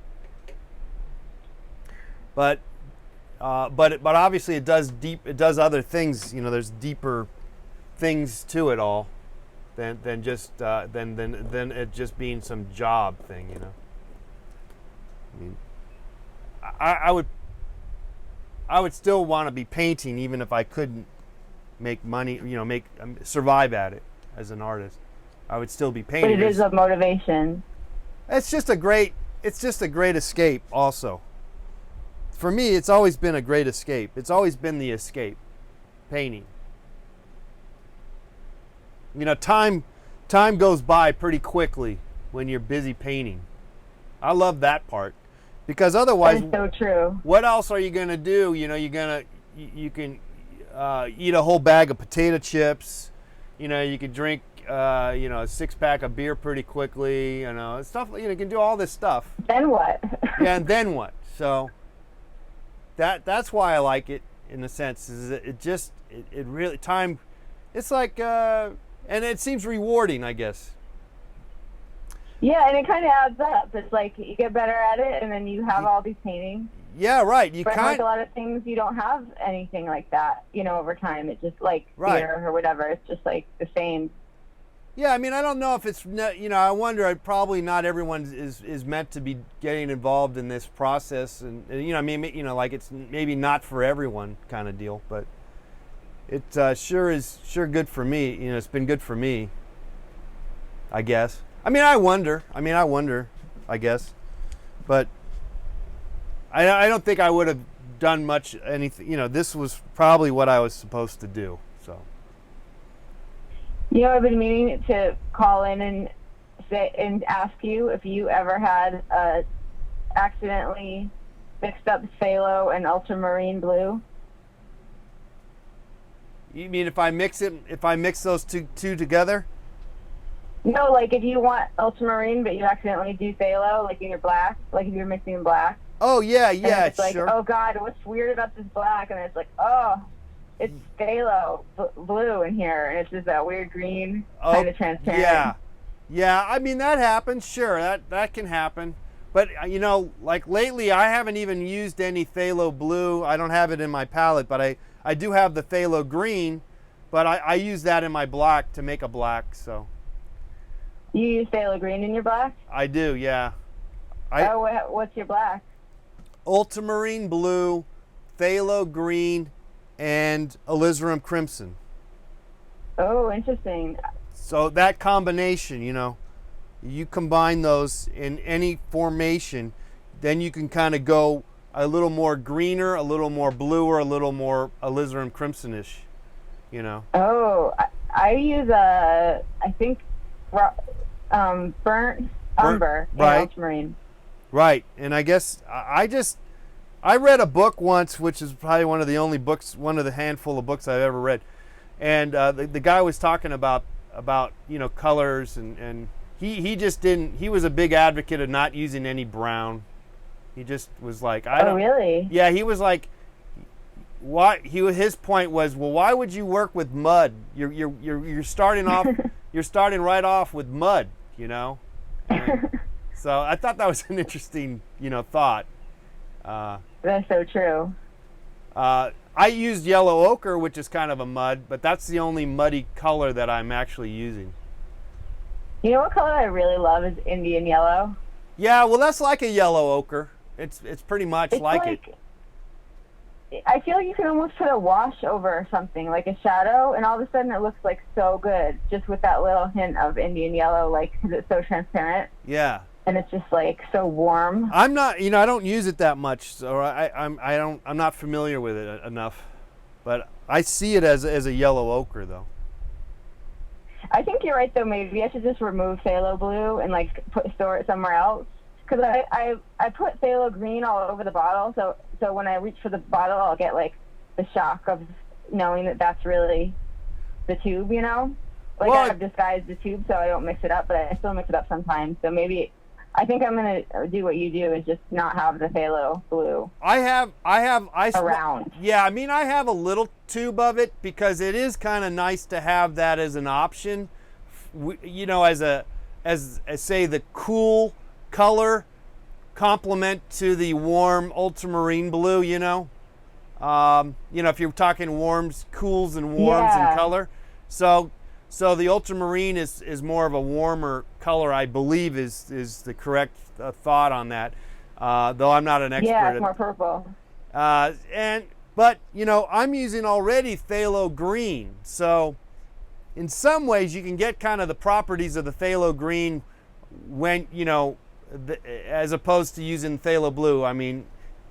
But obviously it does other things. You know, there's deeper things to it all than just than it just being some job thing. You know, I mean, I would still want to be painting even if I couldn't make money. You know, survive at it as an artist. I would still be painting. But it is a motivation. It's just a great escape also. For me, it's always been a great escape. It's always been the escape, painting. You know, time goes by pretty quickly when you're busy painting. I love that part because otherwise, That's so true. what else are you gonna do? You know, you can eat a whole bag of potato chips. You know, you could drink a 6-pack of beer pretty quickly. You know, stuff. You know, you can do all this stuff. Then what? Yeah, and then what? So that's why I like it in a sense. Is it really time? It's like and it seems rewarding, I guess. Yeah, and it kind of adds up. It's like you get better at it, and then you have all these paintings. Yeah, right. You But kind like a lot of things, you don't have anything like that. You know, over time, it's just like Right. beer or whatever. It's just like the same. Yeah, I mean, I don't know if it's, you know, I wonder, probably not everyone is meant to be getting involved in this process. And, you know, I mean, you know, like it's maybe not for everyone kind of deal, but it sure is good for me. You know, it's been good for me, I guess. I wonder, I guess. But I don't think I would have done much anything. You know, this was probably what I was supposed to do, so. You know, I've been meaning to call in and say and ask you if you ever had accidentally mixed up phthalo and ultramarine blue. You mean if I mix those two together? No, like if you want ultramarine but you accidentally do phthalo, like in your black, like if you're mixing in black. Oh yeah, And yeah, it's like, sure. oh God, what's weird about this black? And it's like, oh, it's phthalo blue in here, and it's just that weird green, kind of transparent. Yeah. I mean that happens. Sure, that can happen. But you know, like lately, I haven't even used any phthalo blue. I don't have it in my palette, but I do have the phthalo green. But I use that in my black to make a black. So You use phthalo green in your black? I do, yeah. What's your black? Ultramarine blue, phthalo green, and alizarin crimson. Oh, interesting. So that combination, you know, you combine those in any formation, then you can kind of go a little more greener, a little more bluer, a little more alizarin crimsonish, you know. Oh, I use I think burnt umber and right. ultramarine. Right, and I guess I read a book once, which is probably one of the handful of books I've ever read, and the guy was talking about you know colors and he just didn't. He was a big advocate of not using any brown. He just was like, Oh, really? Yeah, he was like, why? His point was, well, why would you work with mud? You're starting off, you're starting right off with mud, you know. And so I thought that was an interesting, you know, thought. That's so true. I used yellow ochre, which is kind of a mud, but that's the only muddy color that I'm actually using. You know what color I really love is Indian yellow. Yeah, well, that's like a yellow ochre. It's pretty much It's like it. I feel like you can almost put a wash over something, like a shadow, and all of a sudden it looks like so good, just with that little hint of Indian yellow, like because it's so transparent. Yeah. And it's just like so warm. I'm not, you know, I don't use it that much, so I'm not familiar with it enough, but I see it as a yellow ochre though. I think you're right though. Maybe I should just remove phthalo blue and like store it somewhere else. Because I put phthalo green all over the bottle, so when I reach for the bottle, I'll get like the shock of knowing that that's really the tube, you know. Like Well, I've disguised the tube so I don't mix it up, but I still mix it up sometimes. So maybe I think I'm gonna do what you do is just not have the phthalo blue around. Yeah, I mean, I have a little tube of it because it is kind of nice to have that as an option, you know, as say the cool color complement to the warm ultramarine blue, you know, if you're talking warms, cools and warms in Yeah. color. So the ultramarine is more of a warmer color, I believe is the correct thought on that. Though I'm not an expert. Yeah, at it's more purple. But you know, I'm using already phthalo green, so in some ways you can get kind of the properties of the phthalo green when, you know, as opposed to using phthalo blue. I mean,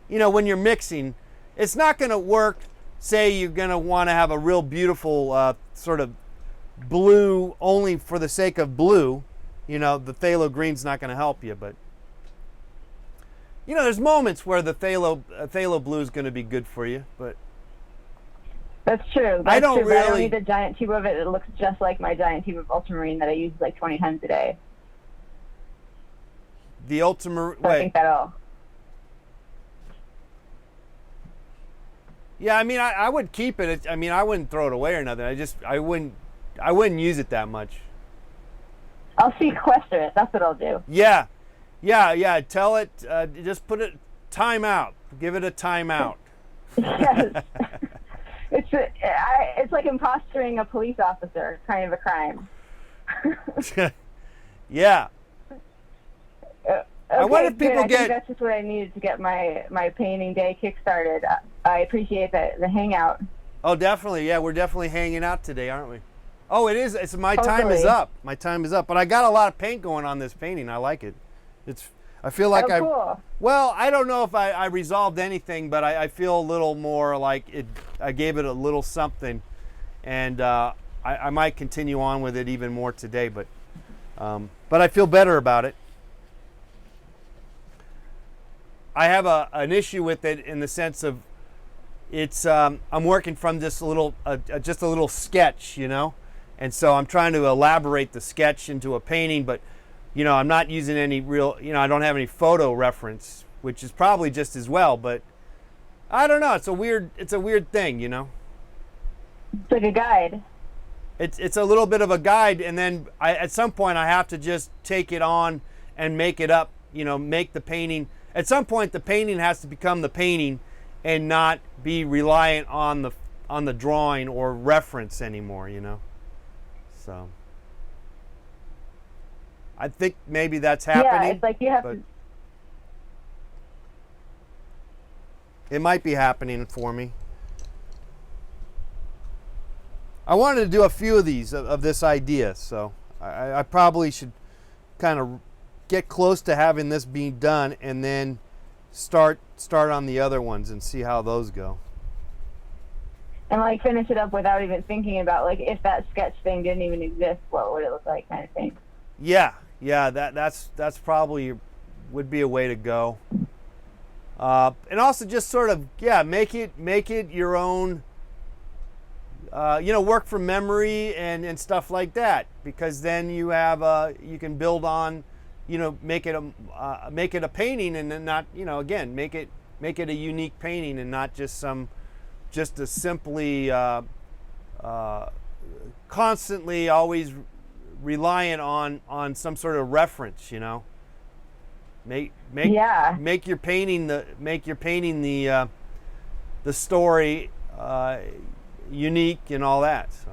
you know, when you're mixing, it's not going to work. Say you're going to want to have a real beautiful sort of blue only for the sake of blue. You know, the phthalo green's not going to help you, but you know, there's moments where the phthalo blue is going to be good for you, but That's true. I don't true, but I don't really- need a giant tube of it. It looks just like my giant tube of ultramarine that I use like 20 times a day. the ultramarine. So I Wait, think that'll. yeah, I mean, I would keep it. I mean, I wouldn't throw it away or nothing. I wouldn't use it that much. I'll sequester it. That's what I'll do. Yeah. Tell it. Just put it. Time out. Give it a timeout. Yes. It's like impostoring a police officer, kind of a crime. Yeah. I wonder if good. people I get- think that's just what I needed to get my painting day kick-started. I appreciate the hangout. Oh, definitely. Yeah, we're definitely hanging out today, aren't we? Oh, it is. It's my time is Totally. up. My time is up. But I got a lot of paint going on this painting. I like it. I feel like Oh, cool. Well, I don't know if I resolved anything, but I feel a little more like it. I gave it a little something, and I might continue on with it even more today. But I feel better about it. I have an issue with it in the sense of it's I'm working from this little just a little sketch, you know, and so I'm trying to elaborate the sketch into a painting, but you know, I'm not using any real, you know, I don't have any photo reference, which is probably just as well, but I don't know. It's a weird thing, you know. It's like a guide. It's a little bit of a guide, and then at some point I have to just take it on and make it up, you know, make the painting. At some point the painting has to become the painting and not be reliant on the drawing or reference anymore, you know. So I think maybe that's happening. Yeah, it's like you have but to. it might be happening for me. I wanted to do a few of these of this idea, so I probably should kind of get close to having this being done and then start on the other ones and see how those go. And like finish it up without even thinking about like if that sketch thing didn't even exist, what would it look like, kind of thing. Yeah, that's probably would be a way to go. And also just sort of make it your own. You know, work from memory and stuff like that, because then you have you can build on, you know, make it a painting, and then not, you know, again make it a unique painting and not just a simply constantly always reliant on some sort of reference, you know. Make your painting the story unique and all that. So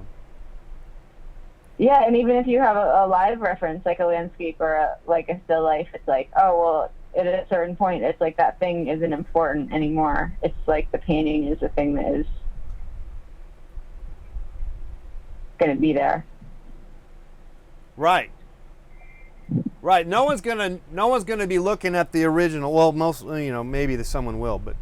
Yeah, and even if you have a live reference, like a landscape or like a still life, it's like, oh, well, at a certain point, it's like that thing isn't important anymore. It's like the painting is the thing that is going to be there. Right. No one's gonna be looking at the original. Well, most, you know, maybe someone will, but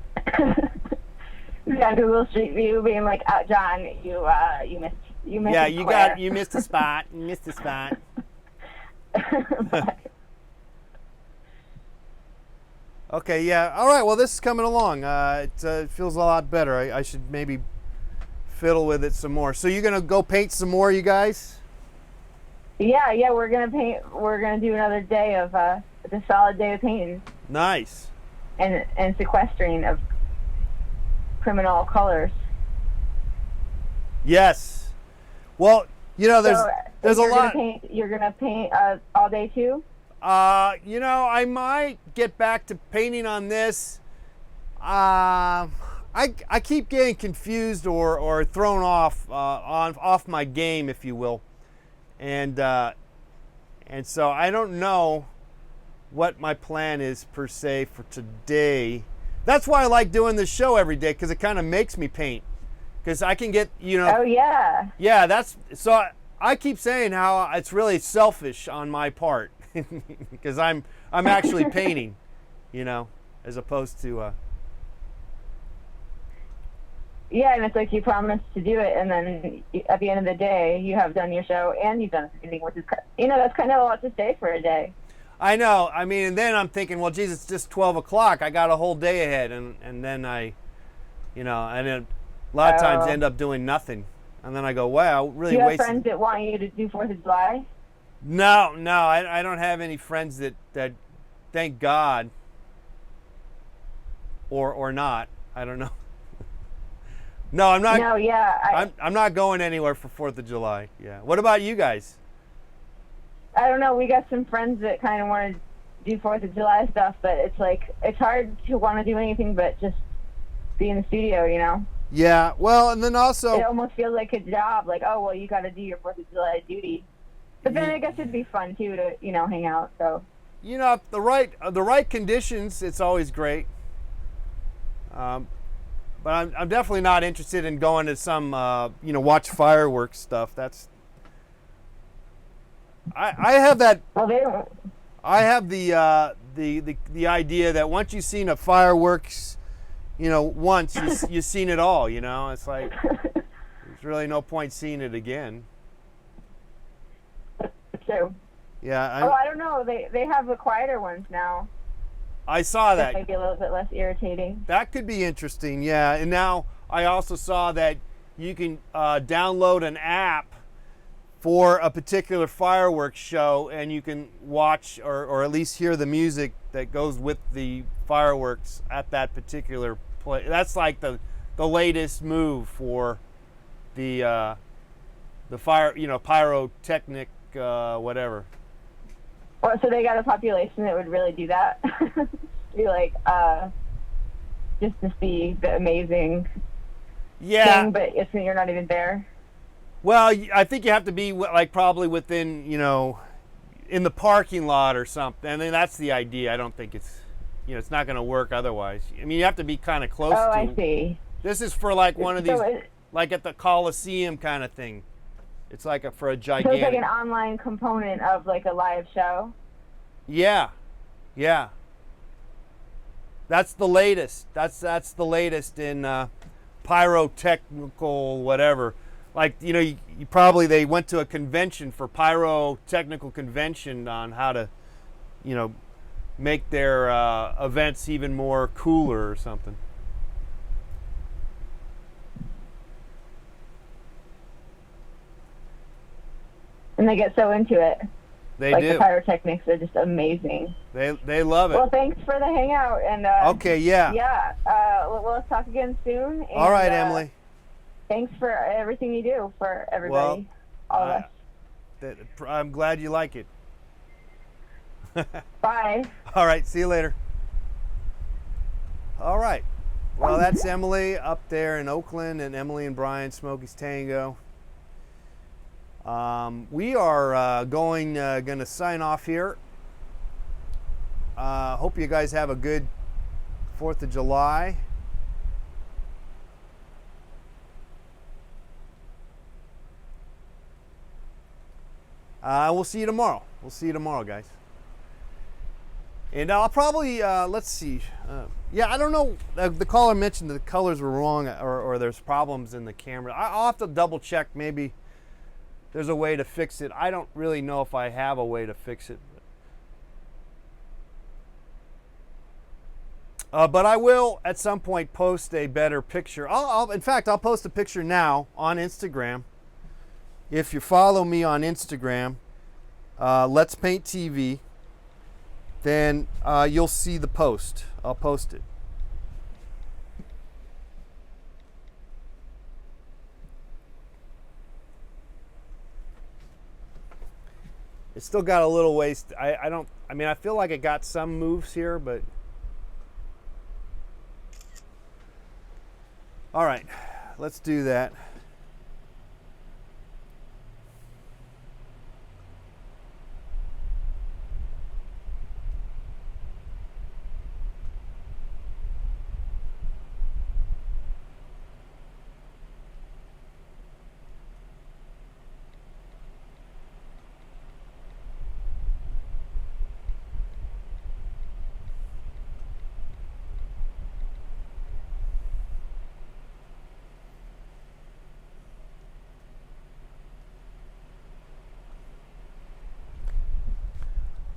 Yeah, Google Street View being like, oh, John, you missed. yeah, a square." you missed a spot. You missed a spot. Okay, yeah. All right. Well, this is coming along. It feels a lot better. I should maybe fiddle with it some more. So you're gonna go paint some more, you guys? Yeah, we're gonna paint. We're gonna do another day of a solid day of painting Nice. and sequestering of criminal colors. Yes. Well, you know, there's So, there's a You're lot. Gonna paint, you're gonna paint all day too. You know, I might get back to painting on this. I keep getting confused or thrown off my game, if you will, and so I don't know what my plan is per se for today. That's why I like doing this show every day, because it kind of makes me paint, because I can get, you know. Oh yeah. Yeah, that's so. I keep saying how it's really selfish on my part, because I'm actually painting, you know, as opposed to. Yeah, and it's like you promised to do it, and then at the end of the day, you have done your show and you've done painting, which is, that's kind of a lot to say for a day. I know. I mean, and then I'm thinking, well, geez, it's just 12 o'clock. I got a whole day ahead, and then I, and then a lot of times end up doing nothing, and then I go, wow, really Do you have wasted. friends that want you to do 4th of July? No, I don't have any friends that thank God, or not. I don't know. No, I'm not. No, yeah. I'm not going anywhere for 4th of July. Yeah. What about you guys? I don't know. We got some friends that kind of want to do 4th of July stuff, but it's like, it's hard to want to do anything but just be in the studio, you know? Yeah. Well, and then also. It almost feels like a job. Like, oh, well, you got to do your 4th of July duty. But then I guess it'd be fun, too, to, hang out, so. If the right conditions, it's always great. But I'm definitely not interested in going to some, watch fireworks stuff. That's. I have that. Well, they don't. I have the idea that once you've seen a fireworks, once you've seen it all. It's like there's really no point seeing it again. True. Yeah. I don't know. They have the quieter ones now. I saw that. Might be a little bit less irritating. That could be interesting, yeah. And now I also saw that you can download an app for a particular fireworks show, and you can watch or at least hear the music that goes with the fireworks at that particular place. That's like the latest move for the fire, pyrotechnic, whatever. Well, so they got a population that would really do that. Be like, just to see the amazing thing, but you're not even there. Well, I think you have to be like probably within, in the parking lot or something. I mean, that's the idea. I don't think it's, it's not going to work otherwise. I mean, you have to be kind of close to. Oh, I see. This is for like one of these, So like at the Coliseum kind of thing. It's like for a gigantic. So it's like an online component of like a live show? Yeah. That's the latest. That's the latest in pyrotechnical whatever. Like, you probably, they went to a convention for pyrotechnical convention on how to, make their events even more cooler or something. And they get so into it. They like do. The pyrotechnics are just amazing. They love it. Well, thanks for the hangout. And okay, yeah. Yeah, let's talk again soon. And, all right, Emily. Thanks for everything you do for everybody, all of us. I'm glad you like it. Bye. All right, see you later. All right. Well, that's Emily up there in Oakland, and Emily and Brian, Smokey's Tango. We are going to sign off here. Hope you guys have a good 4th of July. We'll see you tomorrow. We'll see you tomorrow, guys. And I'll probably, let's see. Yeah, I don't know. The caller mentioned the colors were wrong or there's problems in the camera. I'll have to double check. Maybe there's a way to fix it. I don't really know if I have a way to fix it. But I will at some point post a better picture. In fact, I'll post a picture now on Instagram. If you follow me on Instagram, Let's Paint TV, then you'll see the post. I'll post it. It's still got a little ways. I don't. I mean, I feel like it got some moves here, but all right, let's do that.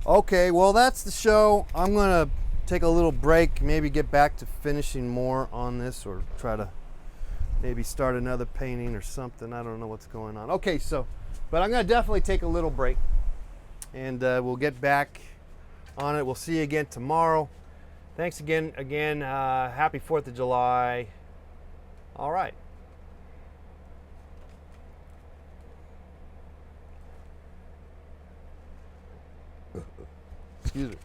Okay, well, that's the show. I'm gonna take a little break, maybe get back to finishing more on this, or try to maybe start another painting or something. I don't know what's going on. Okay, so, but I'm gonna definitely take a little break, and we'll get back on it. We'll see you again tomorrow. Thanks again. Happy 4th of July. All right. Excuse me.